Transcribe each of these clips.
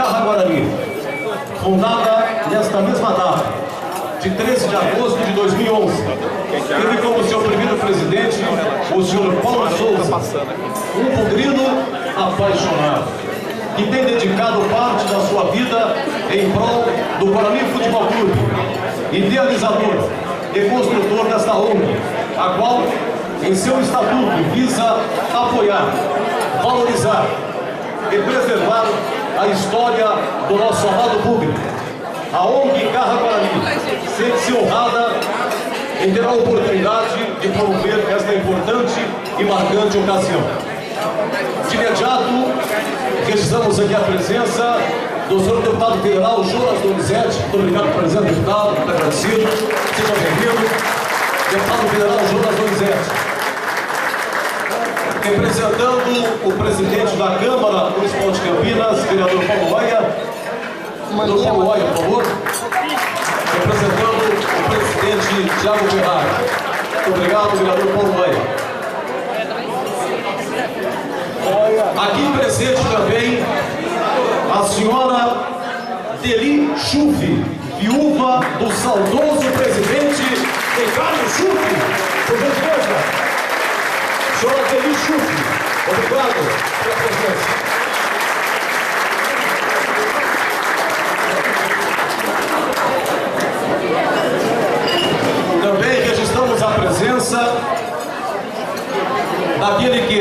Garra Guarani, fundada nesta mesma data, de 13 de agosto de 2011, teve como seu primeiro presidente o senhor Paulo Souza, um bugrino apaixonado, que tem dedicado parte da sua vida em prol do Guarani Futebol Clube, idealizador e construtor desta ONG, a qual, em seu estatuto, visa apoiar, valorizar e preservar a história do nosso amado público. A ONG Garra Guarani sente-se honrada em ter a oportunidade de promover esta importante e marcante ocasião. De imediato, registramos aqui a presença do senhor deputado federal Jonas Donizete. Muito obrigado, presidente, deputado, muito agradecido. Seja bem-vindo. Deputado federal Jonas Donizete. Representando o presidente da Câmara Municipal de Campinas, vereador Paulo Maia. Vereador Paulo Maia, por favor. Representando o presidente Thiago Ferrari. Muito obrigado, vereador Paulo Maia. Aqui presente também a senhora Deli Schuff, viúva do saudoso presidente Ricardo Schuff. Por gentileza, senhora Deli Schuff, obrigado pela presença. Também registramos a presença daquele que,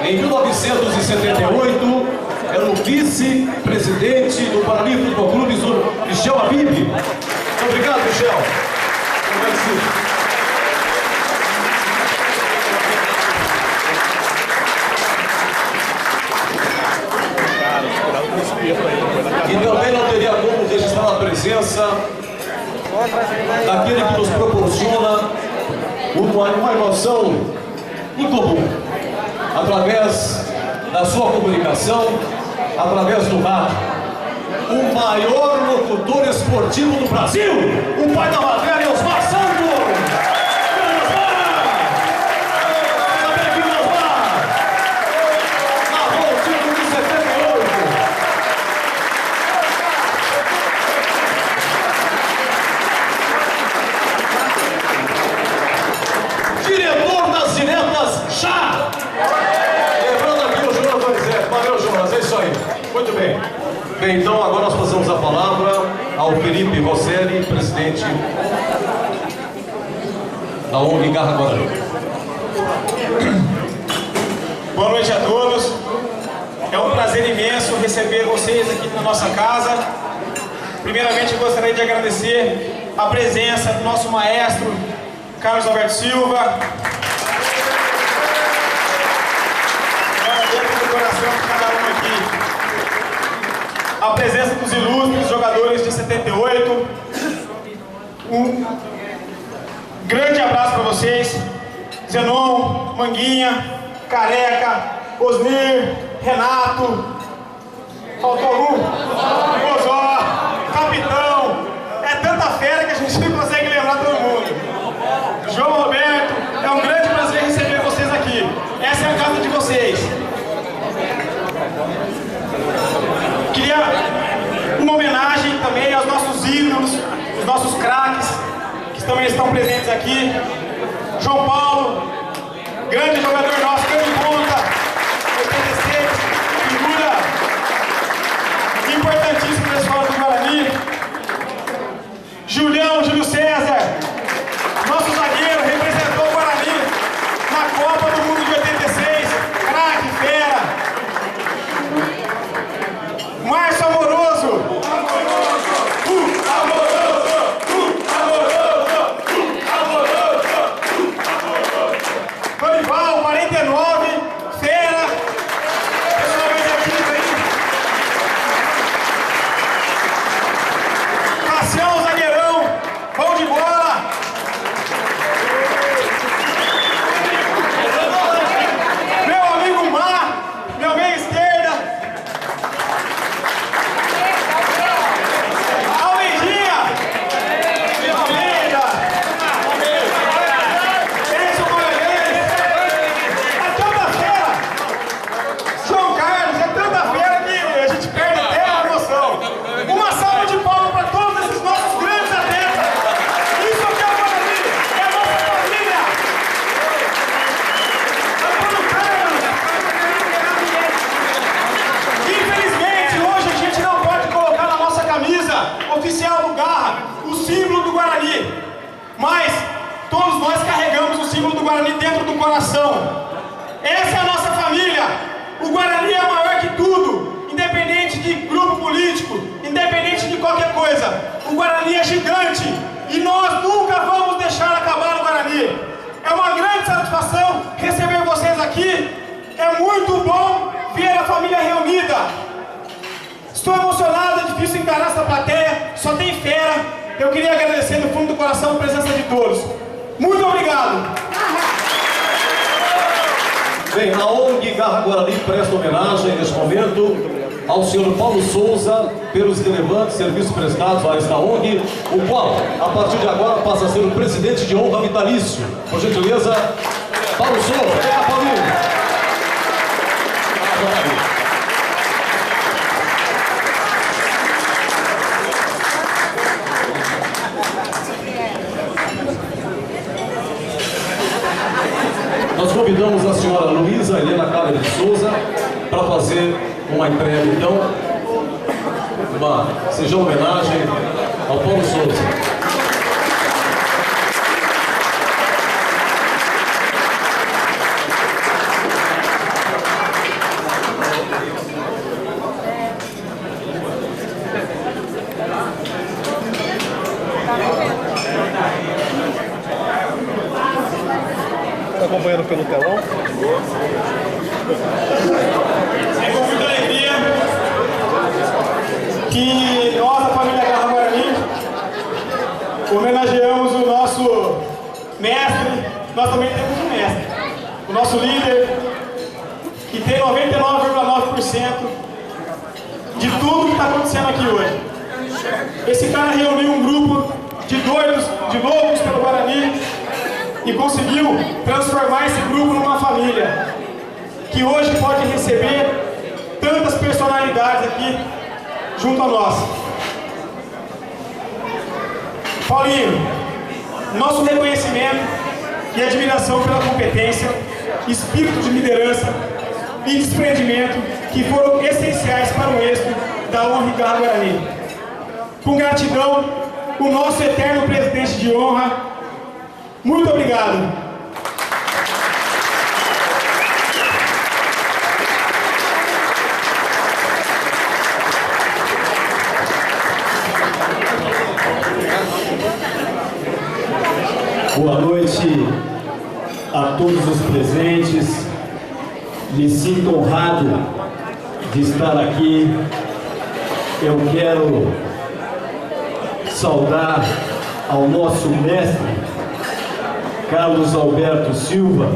em 1978, era o vice-presidente do Guarani Futebol Clube, o Michel Habib. Muito obrigado, Michel. E também não teria como registrar a presença daquele que nos proporciona uma emoção incomum, através da sua comunicação, através do rádio. O maior locutor esportivo do Brasil, o pai da matéria, Osmar Santos. Diretor das diretas, já! Lembrando aqui o Jonas Donizete. Valeu, Jonas, é isso aí. Muito bem. Bem, então agora nós passamos a palavra ao Felipe Rosselli, presidente da ONG Garra Guarani. Boa noite a todos. É um prazer imenso receber vocês aqui na nossa casa. Primeiramente, eu gostaria de agradecer a presença do nosso maestro Carlos Alberto Silva. Dentro do coração de cada um aqui. A presença dos ilustres jogadores de 78. Um grande abraço para vocês. Zenon, Manguinha, Careca, Osnir, Renato. Faltou um? Bozó, Capitão. É tanta fera que a gente não consegue lembrar todo mundo. João Roberto, é um grande prazer receber vocês aqui. Essa é a casa de vocês. Queria uma homenagem também aos nossos ídolos, os nossos craques, que também estão presentes aqui. João Paulo, grande jogador nosso, grande ponta, 86, figura importantíssima da escola do Guarani. Júlio César, nosso zagueiro, representou o Guarani na Copa do Mundo de 86, craque, fera. Márcio Amoroso. Dorival, 49. oficial do Garra, o símbolo do Guarani. Mas todos nós carregamos o símbolo do Guarani dentro do coração. Essa é a nossa família. O Guarani é maior que tudo, independente de grupo político, independente de qualquer coisa. O Guarani é gigante e nós nunca vamos deixar acabar o Guarani. É uma grande satisfação receber vocês aqui. É muito bom ver a família reunida. Estou emocionado, é difícil encarar essa plateia, só tem fera. Eu queria agradecer do fundo do coração a presença de todos. Muito obrigado. Bem, a ONG Garra Guarani presta homenagem neste momento ao senhor Paulo Souza pelos relevantes serviços prestados a esta ONG, o qual, a partir de agora, passa a ser o presidente de honra vitalício. Por gentileza, Paulo Souza, vem cá, Paulinho. Nós convidamos a senhora Luísa Helena Carla de Souza para fazer uma entrega, então, uma singela homenagem ao Paulo Souza. Acompanhando pelo telão. É com muita alegria que nós, a família Garra Guarani, homenageamos o nosso mestre. Nós também temos um mestre, o nosso líder, que tem 99,9% de tudo que está acontecendo aqui hoje. Esse cara reuniu um grupo de doidos, de loucos pelo Guarani, e conseguiu transformar esse grupo numa família que hoje pode receber tantas personalidades aqui junto a nós. Paulinho, nosso reconhecimento e admiração pela competência, espírito de liderança e desprendimento que foram essenciais para o êxito da ONG Garra Guarani. Com gratidão, o nosso eterno presidente de honra, muito obrigado. Boa noite a todos os presentes. Me sinto honrado de estar aqui. Eu quero saudar ao nosso mestre, Carlos Alberto Silva,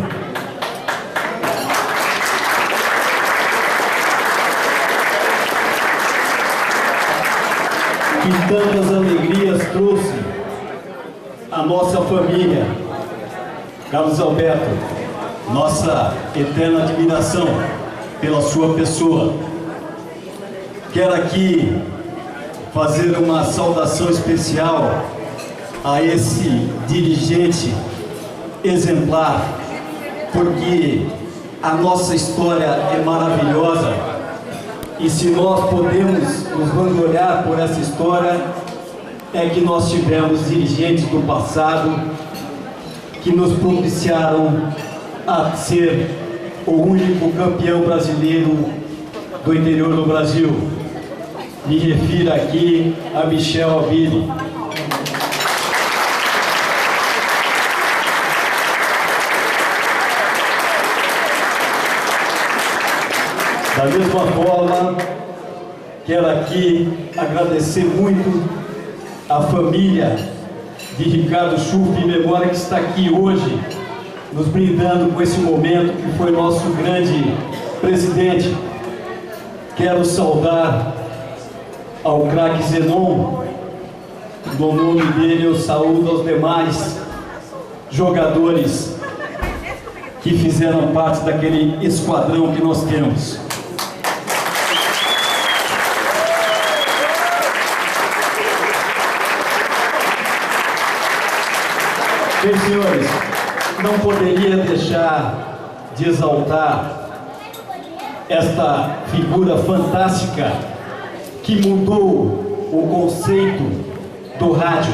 que tantas alegrias trouxe à nossa família. Carlos Alberto, nossa eterna admiração pela sua pessoa. Quero aqui fazer uma saudação especial a esse dirigente exemplar, porque a nossa história é maravilhosa e se nós podemos nos vangloriar por essa história, é que nós tivemos dirigentes do passado que nos propiciaram a ser o único campeão brasileiro do interior do Brasil. Me refiro aqui a Michel Alvire. Da mesma forma, quero aqui agradecer muito a família de Ricardo Schuff em memória, que está aqui hoje, nos brindando com esse momento, que foi nosso grande presidente. Quero saudar ao craque Zenon. No nome dele eu saúdo aos demais jogadores que fizeram parte daquele esquadrão que nós temos. Bem, senhores, não poderia deixar de exaltar esta figura fantástica que mudou o conceito do rádio,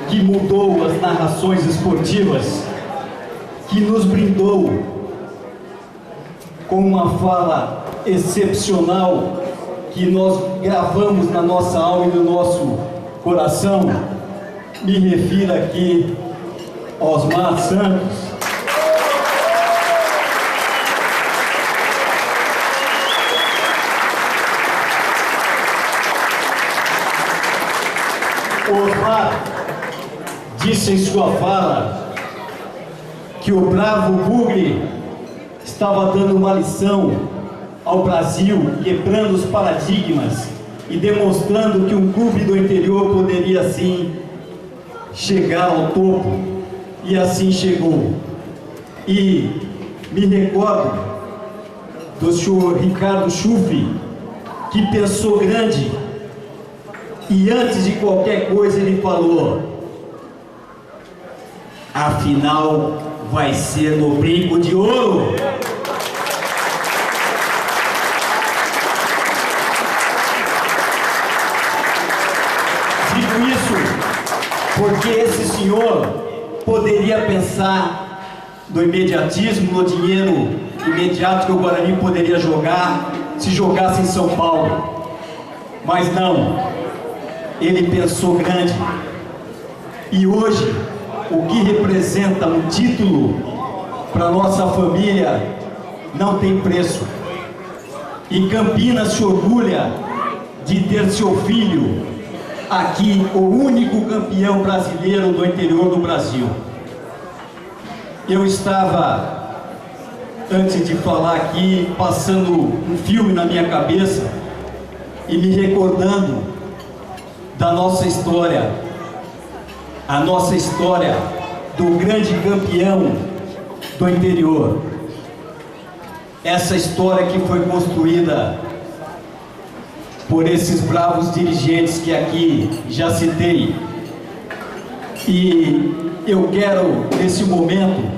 que mudou as narrações esportivas, que nos brindou com uma fala excepcional que nós gravamos na nossa alma e no nosso coração. Me refiro aqui a Osmar Santos. Osmar disse em sua fala que o bravo Bugre estava dando uma lição ao Brasil, quebrando os paradigmas e demonstrando que um clube do interior poderia sim chegar ao topo, e assim chegou. E me recordo do senhor Ricardo Schuff, que pensou grande e antes de qualquer coisa ele falou: a final vai ser no Brinco de Ouro. Digo isso porque esse senhor poderia pensar no imediatismo, no dinheiro imediato que o Guarani poderia jogar se jogasse em São Paulo, mas não, ele pensou grande. E hoje o que representa um título para nossa família não tem preço. E Campinas se orgulha de ter seu filho aqui, o único campeão brasileiro do interior do Brasil. Eu estava, antes de falar aqui, passando um filme na minha cabeça e me recordando da nossa história, a nossa história do grande campeão do interior. Essa história que foi construída por esses bravos dirigentes que aqui já citei. E eu quero, nesse momento,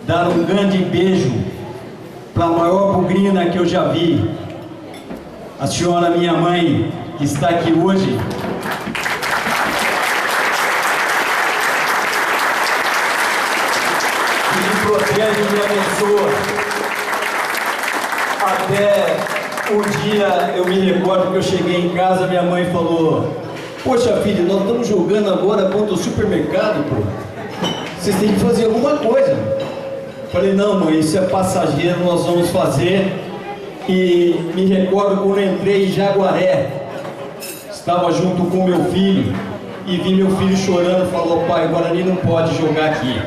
dar um grande beijo para a maior bugrina que eu já vi, a senhora minha mãe, que está aqui hoje. Que me protege e me abençoa. Até um dia eu me recordo que eu cheguei em casa, minha mãe falou: poxa filho, nós estamos jogando agora contra o supermercado, pô. Vocês têm que fazer alguma coisa. Falei: não mãe, isso é passageiro, nós vamos fazer. E me recordo quando eu entrei em Jaguaré, estava junto com meu filho e vi meu filho chorando, falou: pai, o Guarani não pode jogar aqui.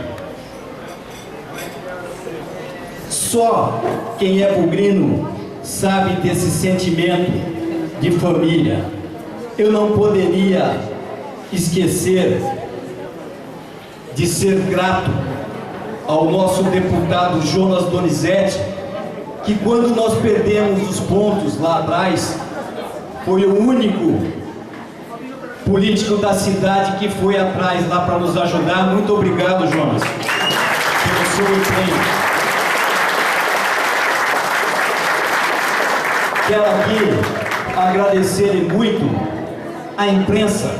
Só quem é bugrino sabe desse sentimento de família. Eu não poderia esquecer de ser grato ao nosso deputado Jonas Donizete, que quando nós perdemos os pontos lá atrás, foi o único político da cidade que foi atrás lá para nos ajudar. Muito obrigado, Jonas, pelo seu empenho. Quero aqui agradecer muito a imprensa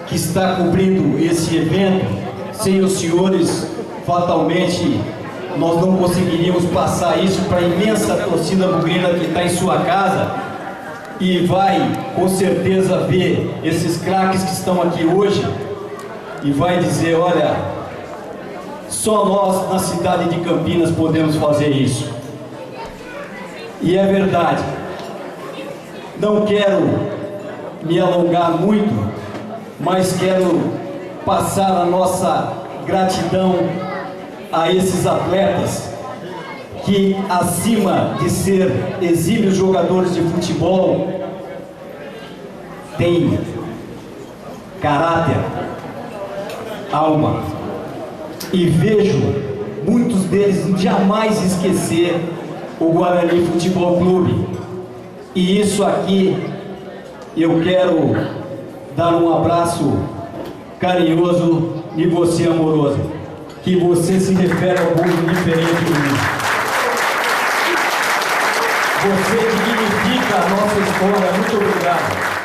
que está cobrindo esse evento. Sem os senhores, fatalmente, nós não conseguiríamos passar isso para a imensa torcida bugrina que está em sua casa e vai, com certeza, ver esses craques que estão aqui hoje e vai dizer: olha, só nós na cidade de Campinas podemos fazer isso. E é verdade. Não quero me alongar muito, mas quero passar a nossa gratidão a esses atletas que, acima de ser exímios jogadores de futebol, têm caráter, alma. E vejo muitos deles jamais esquecer o Guarani Futebol Clube. E isso aqui, eu quero dar um abraço carinhoso de você, amoroso, que você se refere ao mundo diferente de mim. Você dignifica a nossa história. Muito obrigado.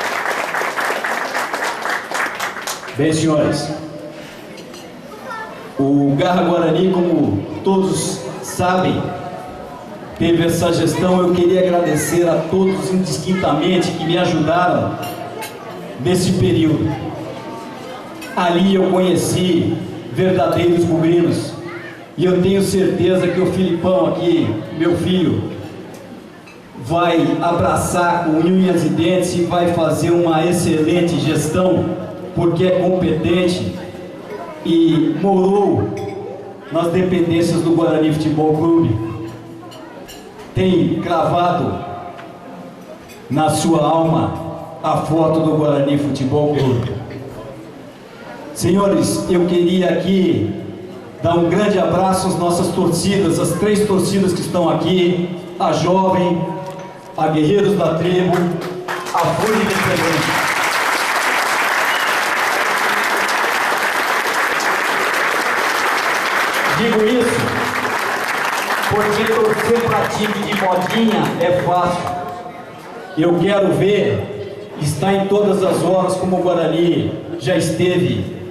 Bem, senhores, o Garra Guarani, como todos sabem, teve essa gestão. Eu queria agradecer a todos indistintamente que me ajudaram nesse período. Ali eu conheci verdadeiros bugrinos, e eu tenho certeza que o Filipão aqui, meu filho, vai abraçar com unhas e dentes e vai fazer uma excelente gestão, porque é competente e morou nas dependências do Guarani Futebol Clube. Tem cravado na sua alma a foto do Guarani Futebol Clube. Senhores, eu queria aqui dar um grande abraço às nossas torcidas, as 3 torcidas que estão aqui, a Jovem, a Guerreiros da Tribo, a Folha Independente. Digo isso porque torcer para time de modinha é fácil. Eu quero ver estar em todas as horas como o Guarani já esteve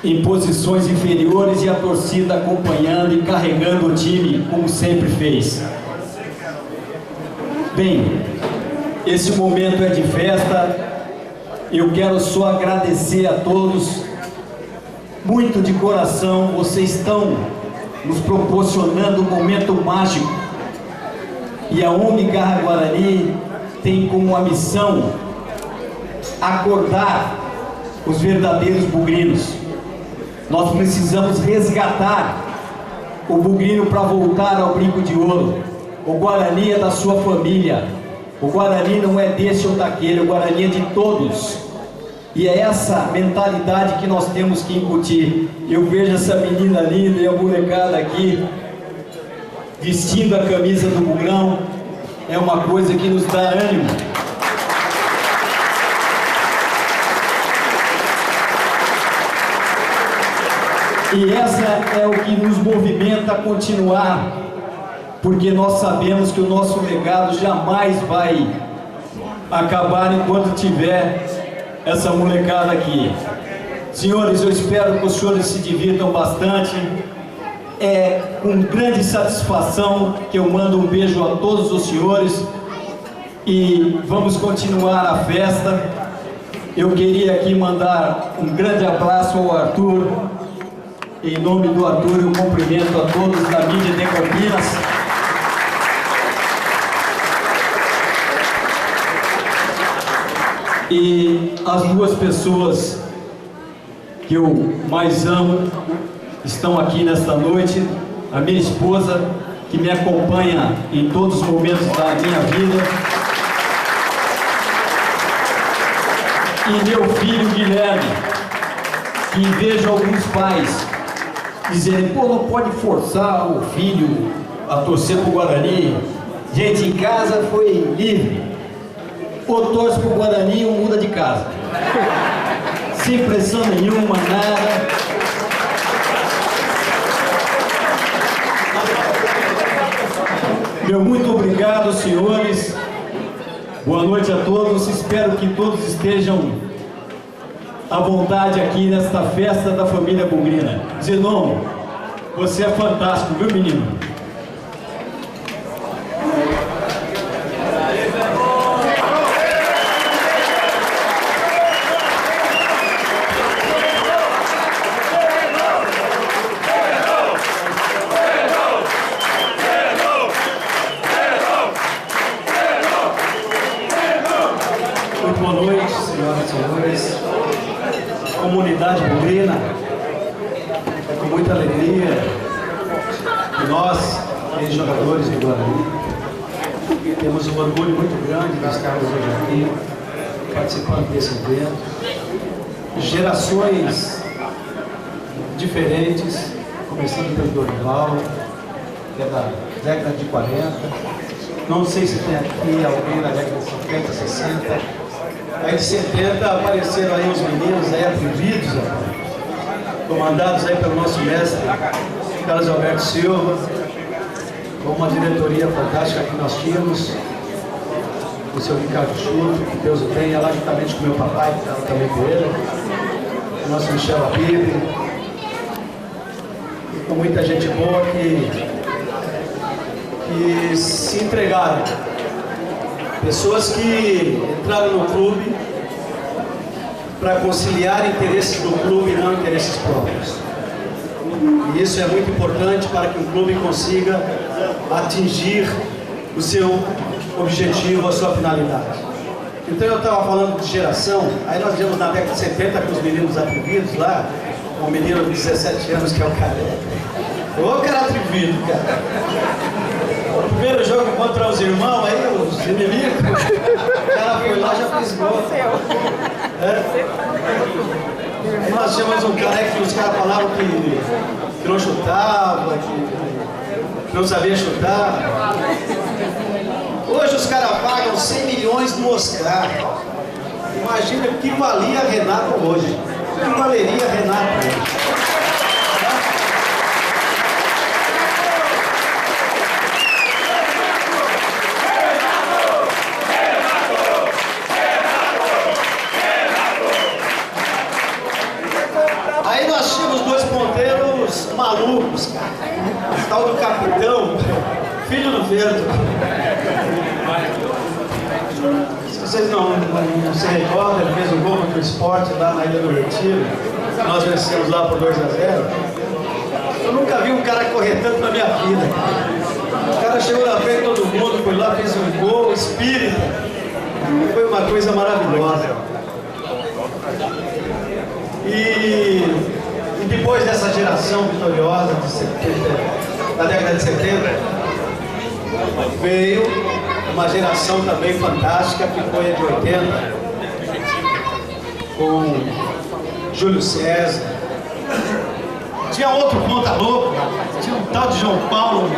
em posições inferiores e a torcida acompanhando e carregando o time como sempre fez. Bem, esse momento é de festa. Eu quero só agradecer a todos, muito de coração. Vocês estão nos proporcionando um momento mágico, e a ONG Garra Guarani tem como a missão acordar os verdadeiros bugrinos. Nós precisamos resgatar o bugrino para voltar ao brinco de ouro. O Guarani é da sua família. O Guarani não é desse ou daquele, o Guarani é de todos. E é essa mentalidade que nós temos que incutir. Eu vejo essa menina linda e a molecada aqui vestindo a camisa do Bugrão. É uma coisa que nos dá ânimo. E essa é o que nos movimenta a continuar, porque nós sabemos que o nosso legado jamais vai acabar enquanto tiver essa molecada aqui. Senhores, eu espero que os senhores se divirtam bastante. É com grande satisfação que eu mando um beijo a todos os senhores e vamos continuar a festa. Eu queria aqui mandar um grande abraço ao Arthur. Em nome do Arthur, eu cumprimento a todos da mídia de Campinas. E as 2 pessoas que eu mais amo estão aqui nesta noite. A minha esposa, que me acompanha em todos os momentos da minha vida. E meu filho Guilherme, que vejo alguns pais dizerem: pô, não pode forçar o filho a torcer pro Guarani. Gente, em casa foi livre. Ou torce pro Guarani ou muda de casa. Sem pressão nenhuma, nada. Meu muito obrigado, senhores. Boa noite a todos. Espero que todos estejam à vontade aqui nesta festa da família bugrina. Zenon, você é fantástico, viu, menino? Muito boa noite, senhoras e senhores. Comunidade bugrina, é com muita alegria que nós, ex-jogadores do Guarani, temos um orgulho muito grande de estarmos hoje aqui, participando desse evento. Gerações diferentes, começando pelo Dorival, que é da década de 40. Não sei se tem aqui alguém da década de 50, 60. Aí de 70 apareceram aí os meninos aí atrevidos, comandados aí pelo nosso mestre Carlos Alberto Silva, com uma diretoria fantástica que nós tínhamos. o seu Ricardo Schultz, que Deus o tenha, lá juntamente com meu papai, que estava também com ele, o nosso Michel Abib, e com muita gente boa que se entregaram. Pessoas que entraram no clube para conciliar interesses do clube e não interesses próprios. E isso é muito importante para que o clube consiga atingir o seu objetivo, a sua finalidade. Então eu estava falando de geração, aí nós vimos na década de 70 com os meninos atrevidos lá, um menino de 17 anos que é o Careca. Ô cara atrevido, cara. O primeiro jogo contra os irmãos, aí os inimigos, o cara foi lá e já fez gol. Aí nós tínhamos um Careca que os caras falavam que não chutava, que não sabia chutar. Hoje os caras pagam 100 milhões no Oscar. Imagina o que valia Renato hoje. O que valeria Renato hoje. Aí nós tínhamos dois ponteiros malucos, cara. O tal do capitão, filho do vento. Se vocês não se recordam, ele fez um gol contra o Sport lá na Ilha do Retiro. Nós vencemos lá por 2-0. Eu nunca vi um cara correr tanto na minha vida. O cara chegou na frente de todo mundo, foi lá, fez um gol, espírita. Foi uma coisa maravilhosa. E depois dessa geração vitoriosa da década de 70, veio uma geração também fantástica, que foi a de 80, com Júlio César. Tinha outro ponta louco, tinha um tal de João Paulo.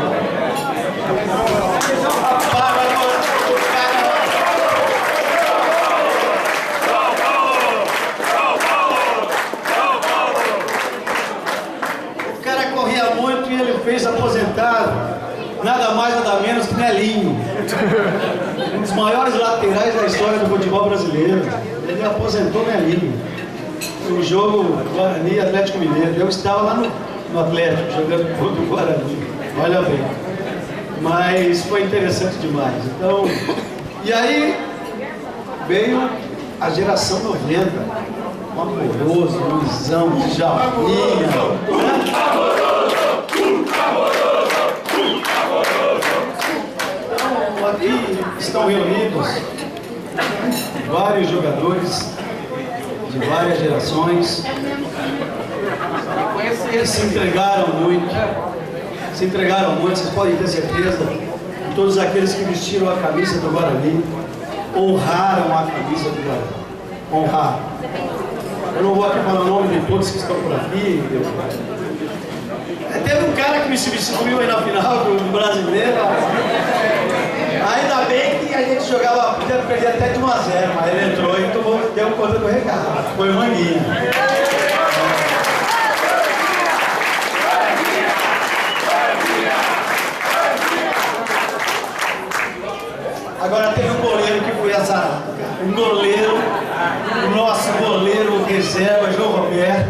O cara corria muito e ele fez aposentado. Nada mais, nada menos que Nelinho. Um dos maiores laterais da história do futebol brasileiro. Ele aposentou Nelinho. No jogo Guarani e Atlético Mineiro. Eu estava lá no Atlético, jogando contra o Guarani. Olha bem. Mas foi interessante demais. Então, e aí veio a geração 90. Um Amoroso, Luizão, Djalminha. Aqui estão reunidos vários jogadores de várias gerações que se entregaram muito, vocês podem ter certeza, de todos aqueles que vestiram a camisa do Guarani, honraram a camisa do Guarani, honraram. Eu não vou aqui falar o nome de todos que estão por aqui. Teve um cara que me substituiu aí na final do Brasileiro. Ainda bem que a gente jogava, podia perder até de 1-0, mas ele entrou e deu conta do recado. Foi Manguinha. Agora teve um goleiro que foi azarado. Um goleiro, o nosso goleiro reserva, João Roberto.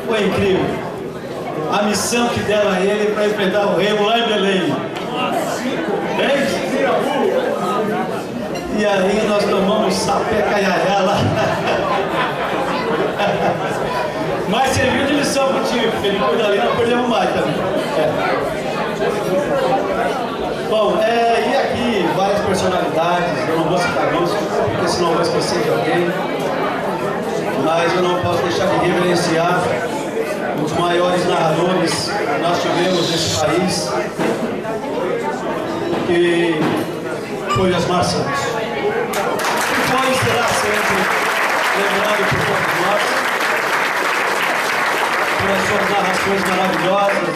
Foi incrível. A missão que deram a ele para enfrentar o Remo lá em Belém. E aí nós tomamos sapé caiaiá lá. Mas serviu de lição pro time, porque depois dali não perdemos mais também. Bom, e aqui várias personalidades, eu não vou citar nomes, porque senão eu vou esquecer de alguém. Mas eu não posso deixar de reverenciar um dos maiores narradores que nós tivemos nesse país, que foi Osmar Santos. E foi e será sempre lembrado por todos nós, pelas suas narrações maravilhosas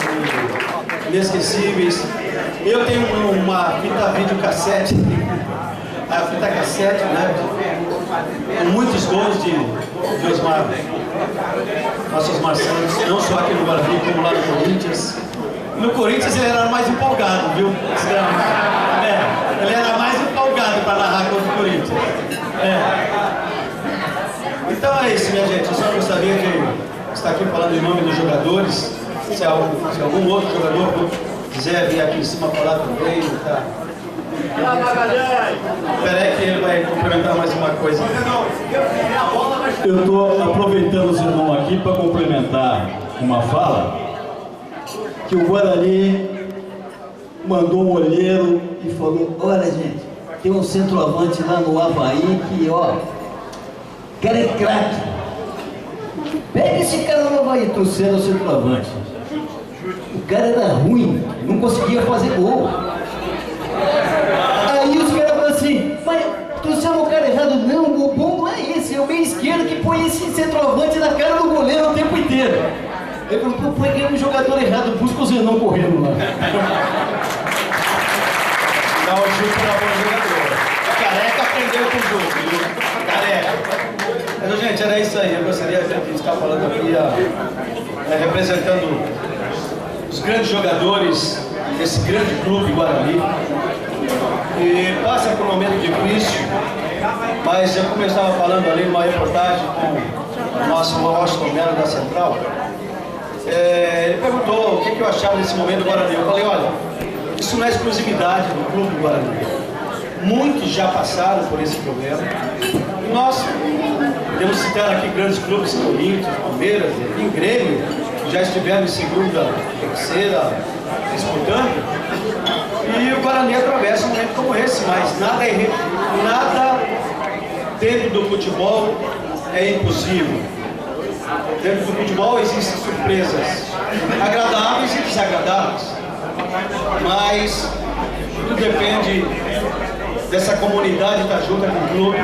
e inesquecíveis. Eu tenho uma fita videocassete, a fita cassete, né, com muitos gols de Osmar. Nosso Osmar Santos, não só aqui no Guarani, como lá no Corinthians. No Corinthians ele era mais empolgado, viu? Ele era mais empolgado está aqui falando em nome dos jogadores. Se algum outro jogador quiser vir aqui em cima falar também, tá? Espera aí que ele vai complementar mais uma coisa. Eu estou aproveitando os irmãos aqui para complementar uma fala que o Guarani mandou um olheiro e falou: olha, gente, tem um centroavante lá no Avaí que, ó, o cara é craque. Pega esse cara no Avaí, trouxeram o centroavante. O cara era ruim, não conseguia fazer gol. Aí os caras falaram assim: mas trouxeram o cara errado. Não, o bom não é esse, é o meio esquerdo que põe esse centroavante na cara do goleiro o tempo inteiro. Ele falou: pô, foi que é um jogador errado, busca os irmãos correndo lá. Dá o Gil para bom jogador. A Careca aprendeu com o jogo, viu? Careca. Mas, gente, era isso aí. Eu gostaria de estar falando aqui, representando os grandes jogadores desse grande clube Guarani. E passa por um momento difícil, mas como eu estava falando ali numa reportagem com o nosso Washington Melo da Central, ele perguntou o que eu achava desse momento do Guarani. Eu falei: olha, isso não é exclusividade do clube do Guarani. Muitos já passaram por esse problema. E nós podemos citar aqui grandes clubes, Corinthians, Palmeiras, e Grêmio, que já estiveram em segunda, terceira, disputando. E o Guarani atravessa um momento como esse, mas nada dentro do futebol é impossível. Dentro do futebol existem surpresas agradáveis e desagradáveis, mas tudo depende dessa comunidade estar junto com o clube,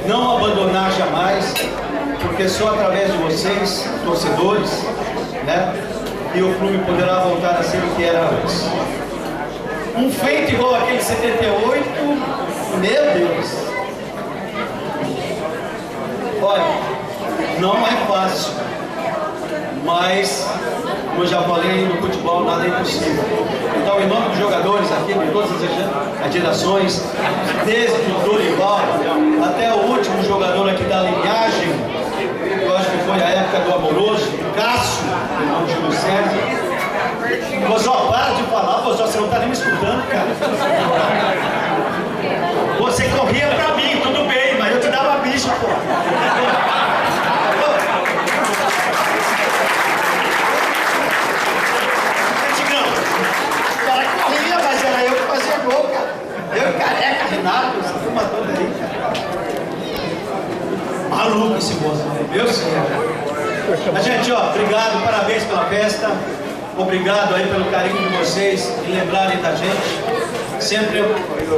não abandonar jamais, porque só através de vocês, torcedores, né, e o clube poderá voltar a ser o que era antes. Um feito igual aquele de 78, meu Deus! Olha, não é fácil, mas, como eu já falei, no futebol nada é impossível. Então, em nome dos jogadores aqui, de todas as gerações, desde o Dorival até o último jogador aqui da linhagem, eu acho que foi a época do Amoroso, do Cássio, do Júlio César. Você, para de falar, você não está nem me escutando, cara. Você corria pra mim, tudo bem, mas eu te dava bicho, pô. O cara corria, mas era eu que fazia gol, cara. Eu e Careca, Renato, essa turma toda aí, cara. Maluco esse moço, meu senhor. Mas, gente, ó, obrigado, parabéns pela festa. Obrigado aí pelo carinho de vocês em lembrarem da gente. Sempre é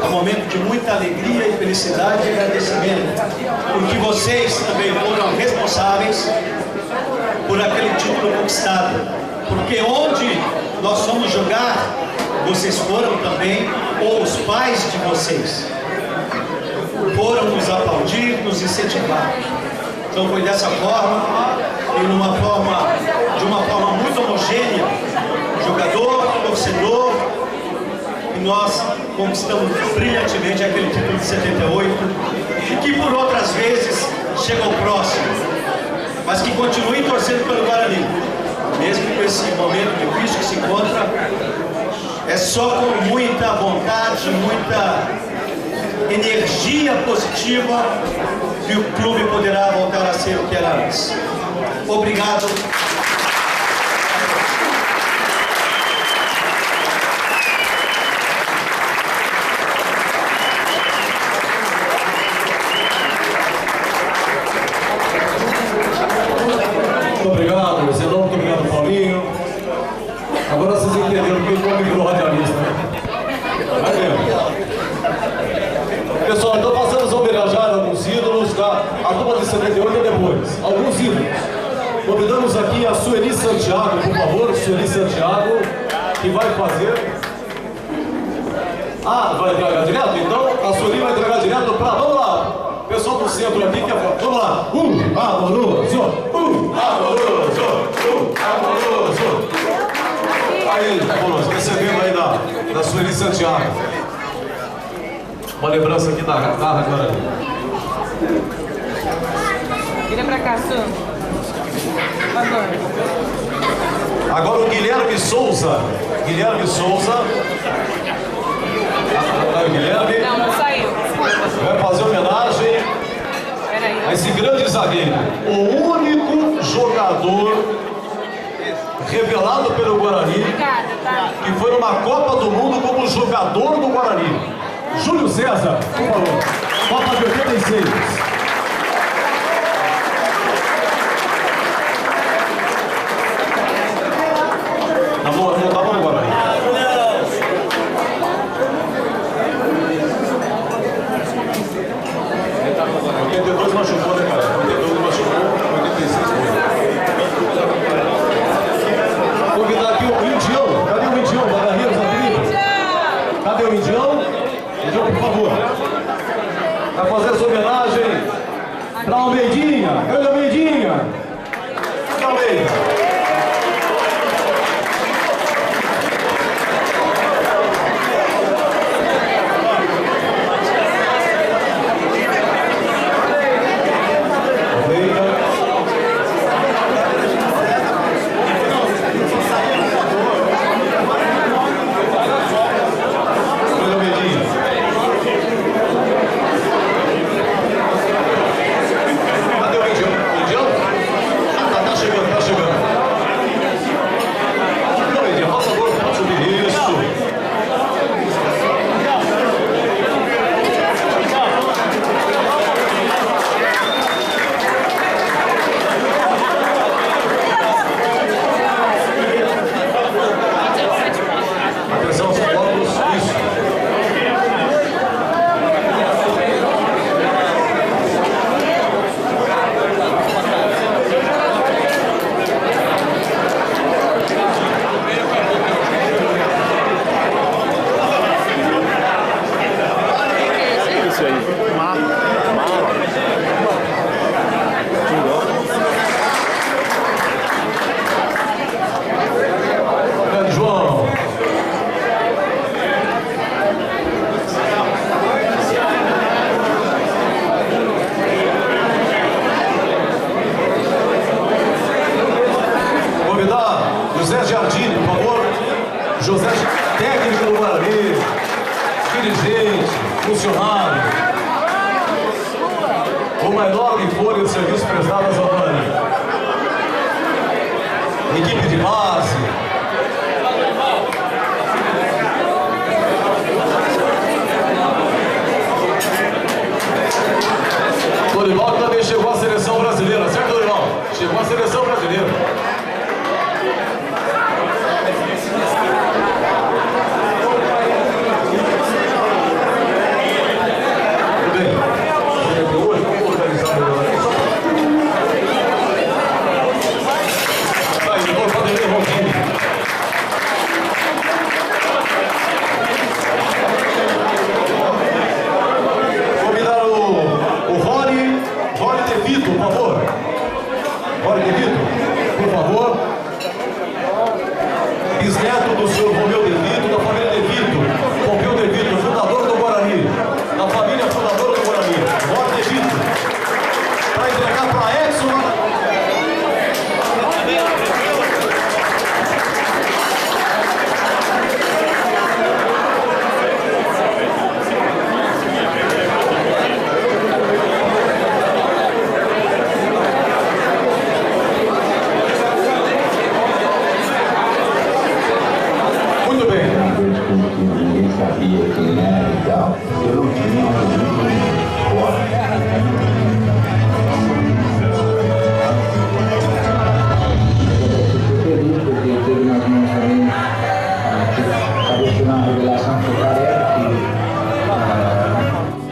um momento de muita alegria e felicidade e agradecimento, porque vocês também foram responsáveis por aquele título conquistado. Porque onde nós fomos jogar, vocês foram também, ou os pais de vocês foram nos aplaudir, nos incentivar. Então foi dessa forma, e de uma forma muito homogênea, jogador, torcedor, e nós conquistamos brilhantemente aquele título de 78, e que por outras vezes chegou próximo, mas que continue torcendo pelo Guarani, mesmo com esse momento difícil que se encontra. É só com muita vontade, muita energia positiva que o clube poderá voltar a ser o que era antes. Obrigado. Muito obrigado, Zenão, muito obrigado, Paulinho. Agora vocês entenderam porque eu virou radialista, né? Vai mesmo. Pessoal, então passamos a homenagear alguns ídolos, tá? A turma de 78 é depois. Alguns ídolos. Convidamos aqui a Sueli Santiago, por favor, Sueli Santiago, que vai fazer... Ah, vai entregar direto? Então a Sueli vai entregar direto para... Vamos lá! Pessoal do centro aqui, que é... Vamos lá! Amoroso! Amoroso! Aí, amoroso, recebendo aí da Sueli Santiago. Uma lembrança aqui da Rádio Guarani. Vira pra cá, Sam. Agora o Guilherme Souza. Guilherme Souza. Guilherme. Não saiu. Vai fazer homenagem Peraí. a esse grande zagueiro. O único jogador revelado pelo Guarani que foi numa Copa do Mundo como jogador do Guarani. Júlio César, por favor. Copa de 86. Não tava no Guarani. Machucou, né, cara? 82 machucou, 86 foi. Convidar aqui o Indião. Cadê o Indião? Da Barreiros da Cadê o Indião? Indião, por favor. Vai fazer essa homenagem para Almeidinha. Cadê o Almeidinha? Cadê o Almeida? José Giardini, por favor. José, técnico do Guarani, dirigente, funcionário. Uma enorme folha de serviços prestados ao Guarani. Equipe de base. Dorival também chegou à seleção brasileira, certo, Dorival? Chegou à seleção brasileira. Bisneto do senhor Romeu De Vito, da família De Vito, Pompeu De Vito, fundador do Guarani, da família fundadora do Guarani, Roda De Vito, para entregar para Edson.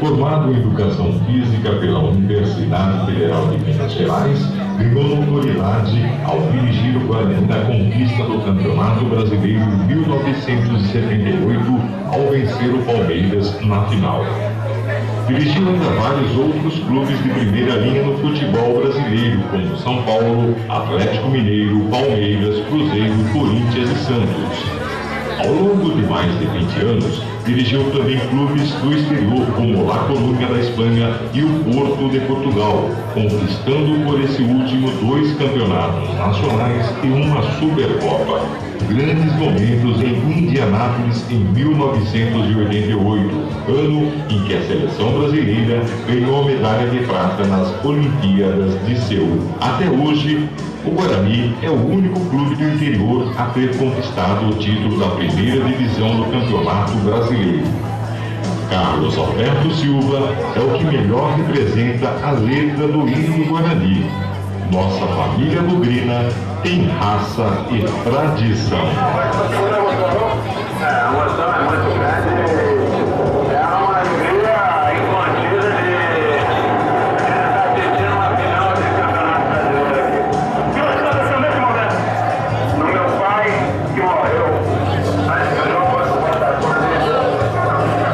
Formado em Educação Física pela Universidade Federal de Minas Gerais, ganhou notoriedade ao dirigir o Guarani na conquista do Campeonato Brasileiro de 1978, ao vencer o Palmeiras na final. Dirigiu ainda vários outros clubes de primeira linha no futebol brasileiro, como São Paulo, Atlético Mineiro, Palmeiras, Cruzeiro, Corinthians e Santos. Ao longo de mais de 20 anos, Dirigiu também clubes do exterior, como La Coruña da Espanha e o Porto de Portugal, conquistando por esse último 2 campeonatos nacionais e uma Supercopa. Grandes momentos em Indianápolis em 1988, ano em que a seleção brasileira ganhou a medalha de prata nas Olimpíadas de Seul. Até hoje, o Guarani é o único clube do interior a ter conquistado o título da primeira divisão do Campeonato Brasileiro. Carlos Alberto Silva é o que melhor representa a letra do hino Guarani. Nossa família bugrina tem raça e tradição. A emoção é muito grande. É uma alegria incontida de estar assistindo uma final de campeonato brasileiro aqui. Que você está pensando nesse momento? No meu pai, que morreu antes que o jogo fosse contra a Corinthians.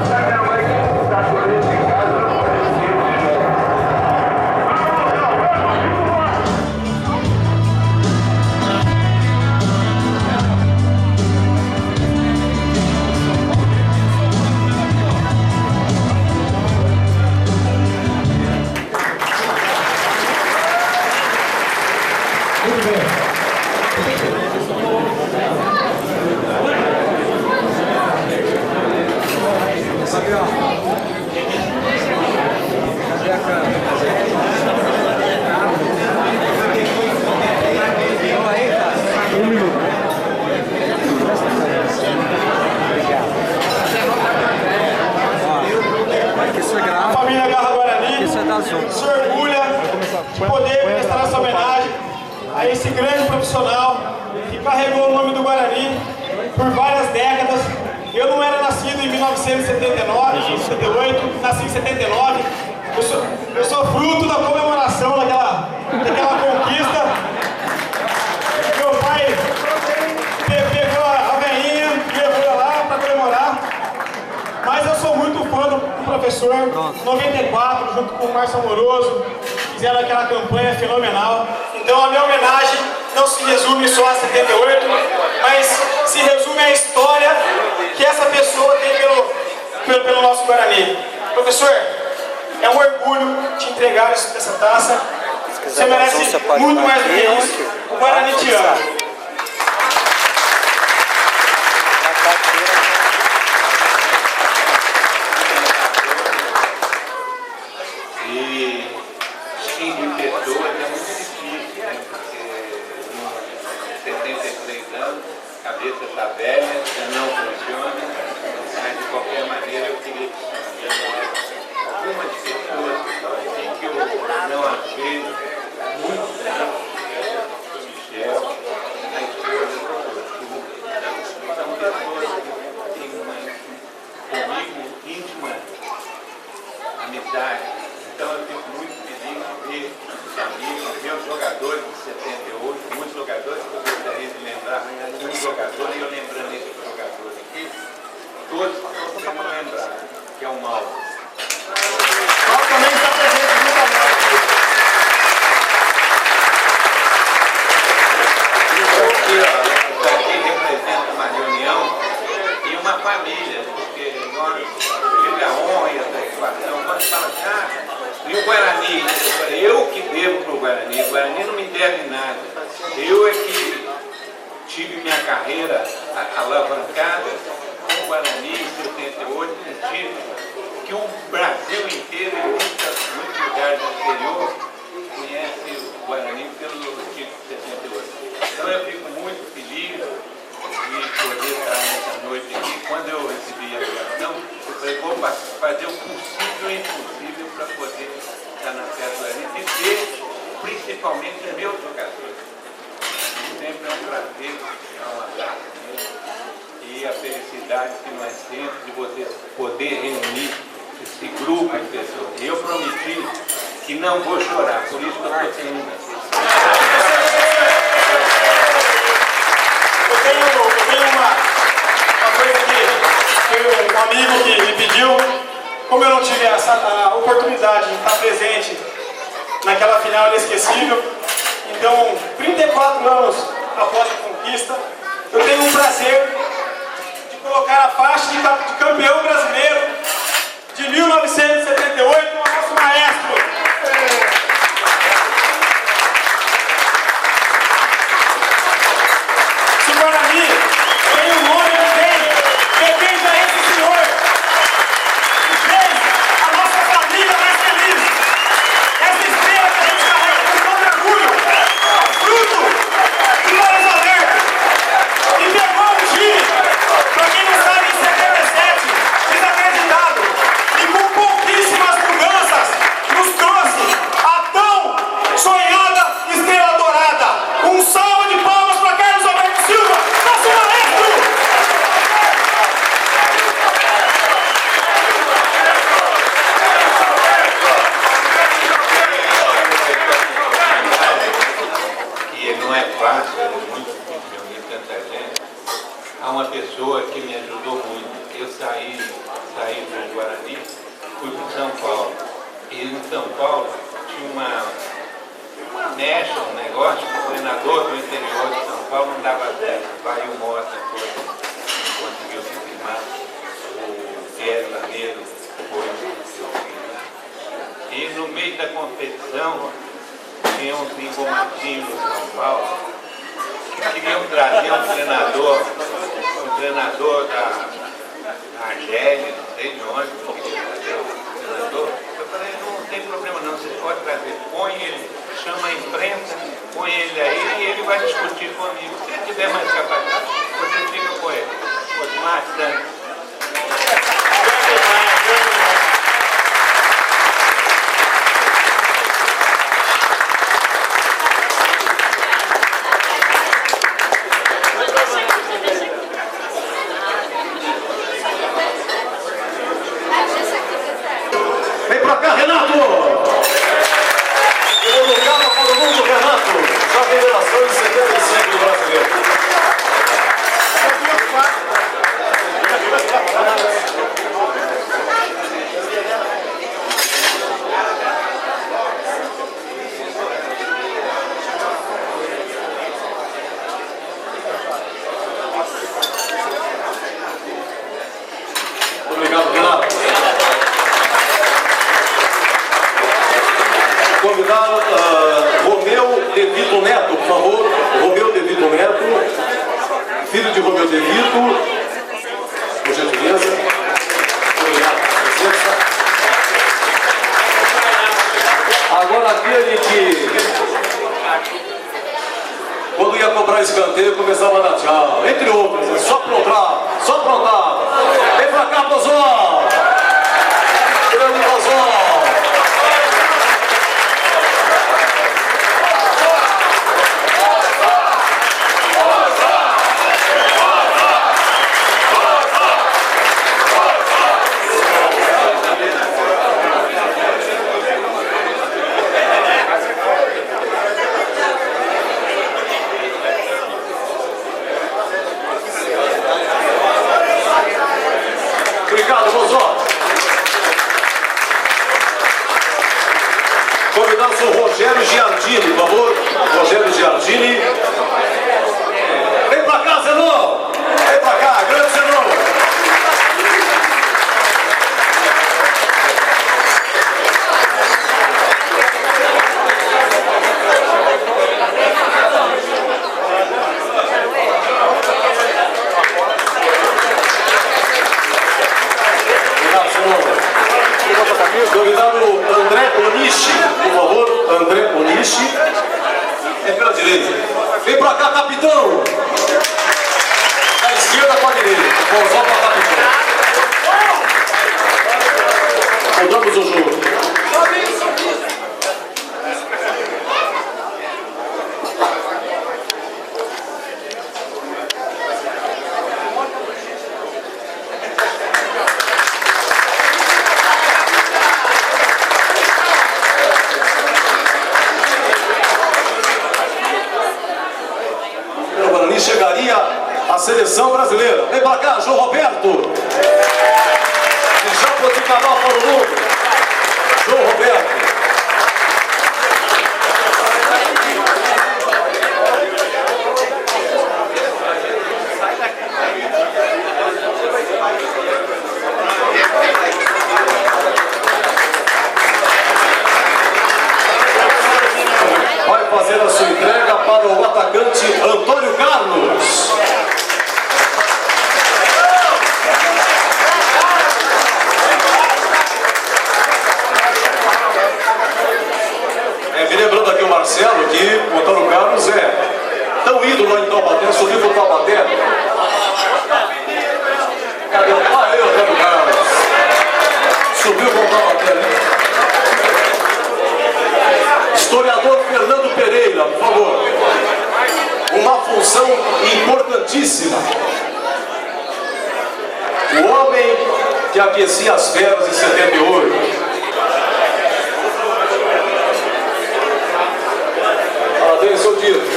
Da minha mãe, que está Corinthians em casa, não foi esse tipo de jogo. Muito bem. A família Garra Guarani se orgulha de poder prestar essa homenagem a esse grande profissional que carregou o nome do Guarani por várias décadas. Eu não era nascido em 1979, em 78, nasci em 79. Eu sou fruto da comemoração daquela conquista. Meu pai pegou a velhinha e levou lá para comemorar. Mas eu sou muito fã do professor. 94, junto com o Márcio Amoroso, fizeram aquela campanha fenomenal. Então a minha homenagem não se resume só a 78, mas se resume à história que essa pessoa tem pelo nosso Guarani. Professor, é um orgulho te entregar essa taça. Você merece muito mais do que isso. O Guarani te ama. E extinguir pessoas é muito difícil, né? Porque 73 anos, a cabeça está velha, já não funciona, mas de qualquer maneira eu queria que algumas pessoas que eu não as vejo muito tempo, o Michel, a esposa do Arthur, são pessoas que têm comigo íntima amizade. Então eu fico muito feliz de ver os amigos, meus jogadores de 78, muitos jogadores que eu gostaria de lembrar, um jogador, e eu lembrando esse jogador aqui, todos você não lembrar, que é o Mauro. Mauro também está presente no canal aqui. Isso aqui representa uma reunião e uma família, porque nós tivemos a honra e a satisfação, quando fala assim, e o Guarani? Eu que devo para o Guarani não me deve nada. Eu é que tive minha carreira alavancada com o Guarani em 78, um título que o Brasil inteiro e muitos lugares do exterior conhecem o Guarani pelo título de 78. Então eu fico muito feliz de poder estar nessa noite aqui. Quando eu recebi a ligação, eu falei, vou fazer o possível e impossível para poder estar na festa do Guarani e ver principalmente os meus jogadores. Sempre é um prazer, é um abraço mesmo. E a felicidade que nós temos de você poder reunir esse grupo de pessoas. E eu prometi que não vou chorar, por isso que eu estou tendo. Eu tenho uma coisa que um amigo que me pediu, como eu não tive a oportunidade de estar presente naquela final inesquecível, então 34 anos após a conquista, eu tenho o prazer de colocar a faixa de campeão brasileiro de 1978 ao nosso maestro. Esse Guarani tem um nome que depende a esse senhor, que fez a nossa família mais feliz. Essa estrela que a gente carrega com todo orgulho, fruto de Vários Alertas, e pegou um time, pra quem não sabe, em 77, desacreditado, e com pouquíssimas mudanças, nos trouxe a tão sonhada estrela dourada. Um salve de palmas para Carlos Alberto Silva, nosso maestro! E não é fácil, é muito difícil reunir tanta gente. Há uma pessoa que me ajudou muito. Eu saí do Guarani, fui para São Paulo. E em São Paulo tinha uma mecha, um negócio, o treinador do interior de São Paulo não dava certo. Vai o Mota foi, não conseguiu se firmar. O Pierre Lameiro foi, não conseguiu firmar. E no meio da competição, tinha uns engomadinhos em São Paulo que queriam trazer um treinador da Argélia, não sei de onde, queria trazer um treinador. Eu falei, não tem problema não, você pode trazer, põe ele, chama a imprensa, põe ele aí e ele vai discutir comigo. Se ele tiver mais capacidade, você fica com ele. Osmar Santos. Vem pra cá, Renato! Segundo lugar para o mundo, Renato, da Federação de 75 do Brasileiro. Obrigado, Renato. Convidado Romeu De Vito Neto, por favor. Romeu De Vito Neto, filho de Romeu De Vito, por gentileza. Obrigado pela presença. Agora aquele que, quando ia cobrar escanteio, começava a dar tchau, entre outros, só aprontar, só aprontar. Vem pra cá, Bozó! Grande Bozó! Obrigado, Bozó. Convidamos o Rogério Giardini, por favor. Rogério Giardini. Vem pra cá, Zenon. Vem pra cá, grande Zenon. Convidado André Onishi, por favor, André Onishi. É pela direita. Vem pra cá, capitão. Da esquerda pra direita. Só pra capitão. Mudamos o jogo. Chegaria a seleção brasileira. Vem pra cá, João Roberto. De Jaboticabal para o mundo. João Roberto. Subiu com a matéria. Historiador Fernando Pereira, por favor. Uma função importantíssima. O homem que aquecia as feras em 78. Parabéns, seu dito.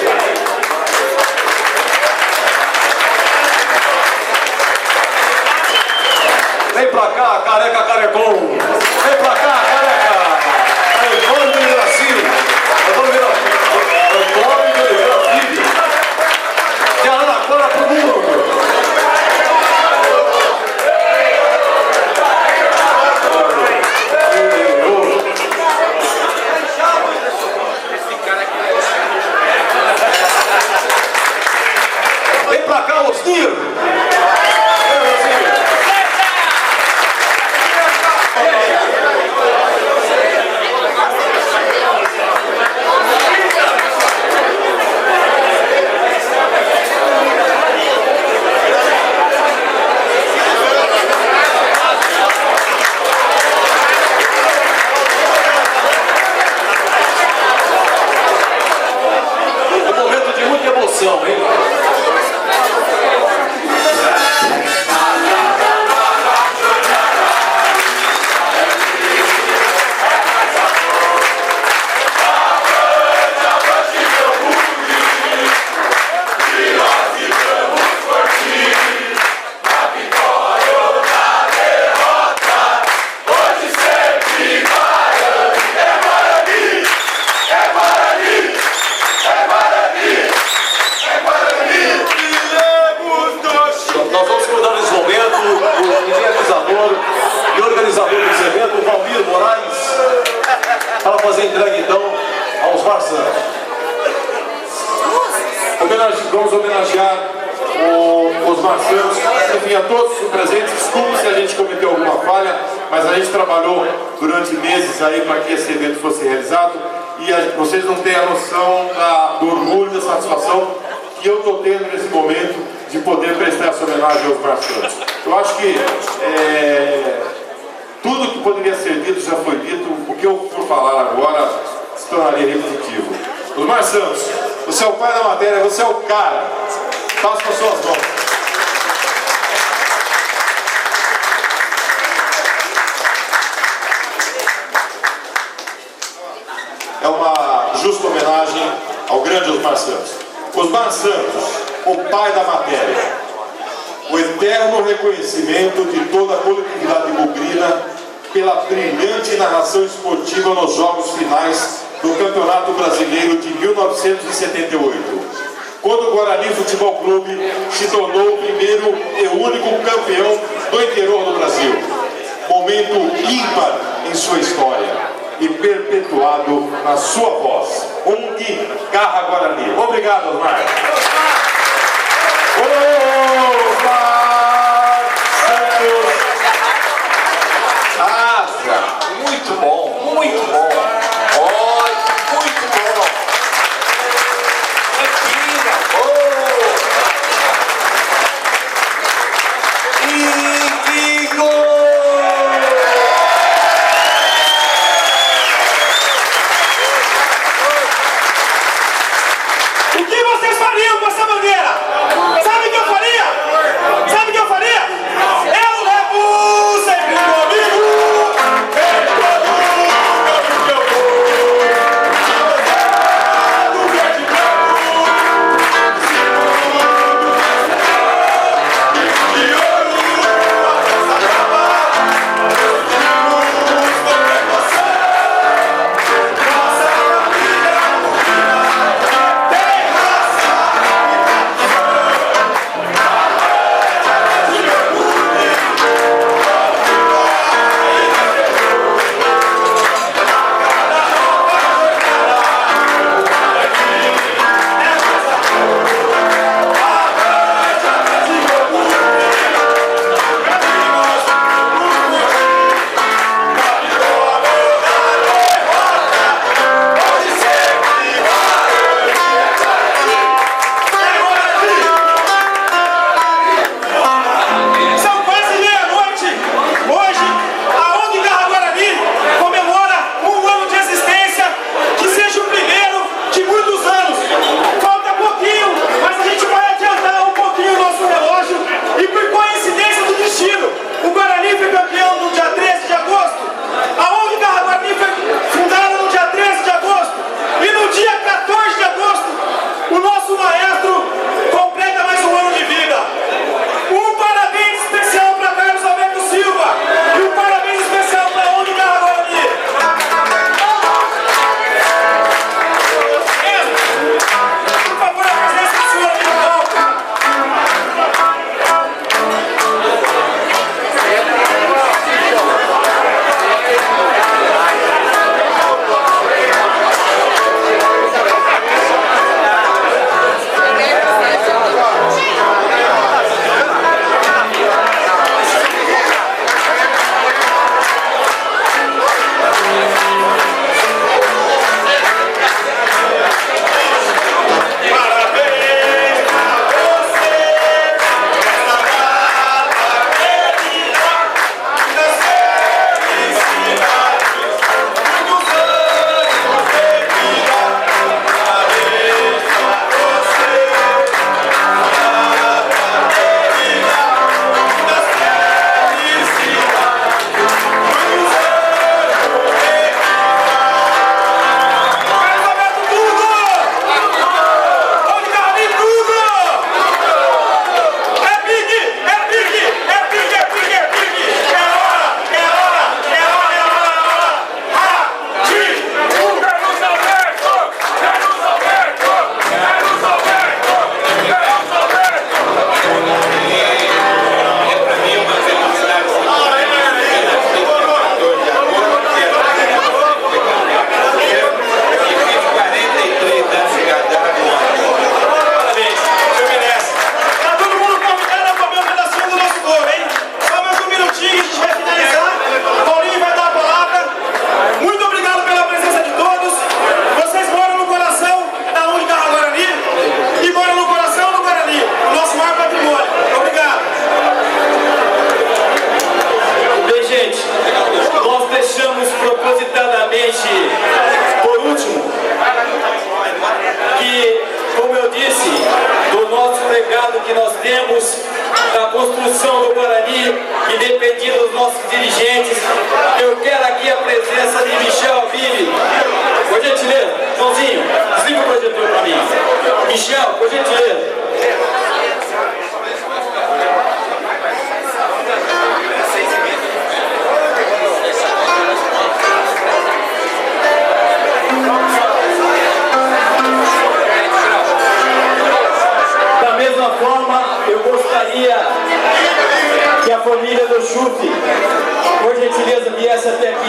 Vem pra cá, careca carecon. Vem pra cá, careca. Antônio de Brasil. Antônio de Oliveira Filho. De Araraquara pro mundo. Vem pra cá, Osnir. Hein? Para fazer entrega então aos Marçanos. Vamos homenagear os Marçanos, enfim, a todos os presentes. Desculpe se a gente cometeu alguma falha, mas a gente trabalhou durante meses aí para que esse evento fosse realizado e vocês não têm a noção do orgulho, da satisfação que eu estou tendo nesse momento de poder prestar essa homenagem aos Marçanos. Eu acho que tudo que poderia ser dito já foi dito. O que eu for falar agora se tornaria repetitivo. Os Marçanos, você é o pai da matéria, você é o cara. Faça com as suas mãos. É uma justa homenagem ao grande Osmar Santos. Osmar Santos, o pai da matéria. O eterno reconhecimento de toda a coletividade bugrina pela brilhante narração esportiva nos jogos finais do Campeonato Brasileiro de 1978, quando o Guarani Futebol Clube se tornou o primeiro e único campeão do interior do Brasil. Momento ímpar em sua história e perpetuado na sua voz. ONG Garra Guarani. Obrigado, Osmar. Osmar Santos. Muito bom, muito bom. Oh, muito bom. E que gol! O que vocês fariam com essa bandeira? Sabe o que eu faria? Sabe o que eu faria? Eu levo sempre comigo. Eu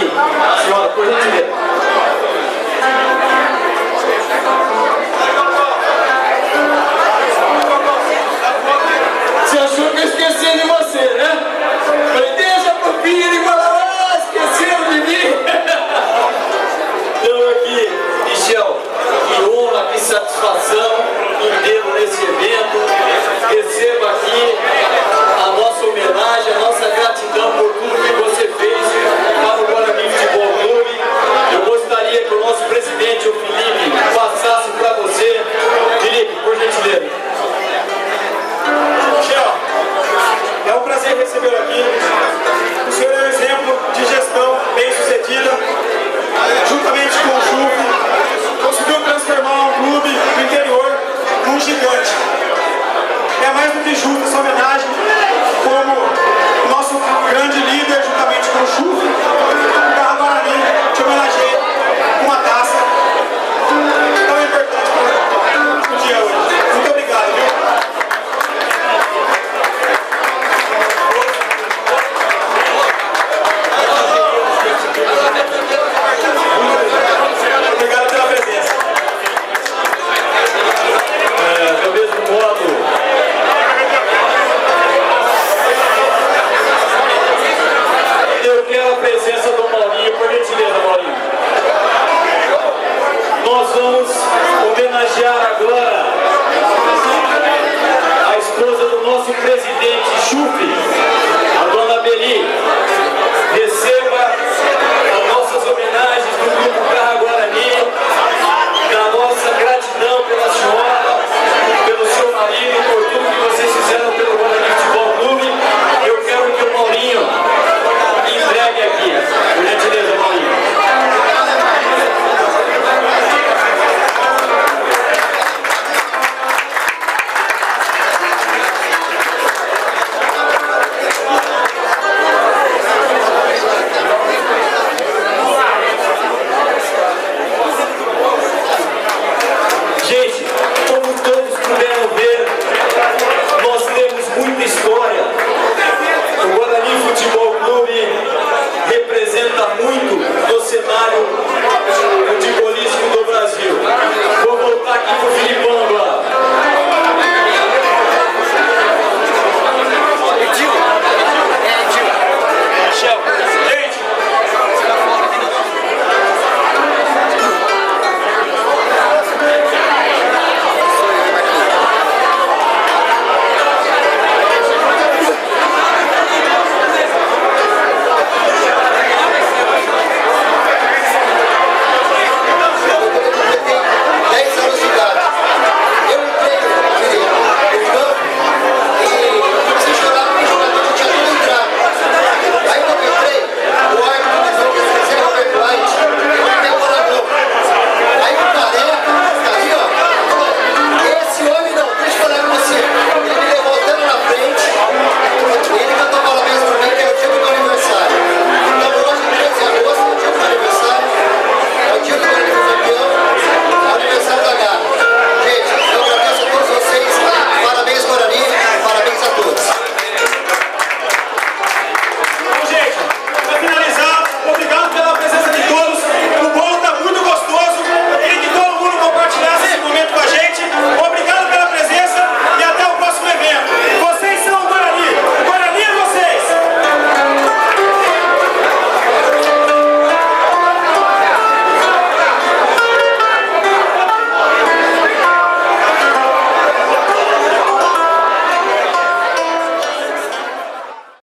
aqui. A senhora, por gentileza. Você achou que eu esqueci de você, né?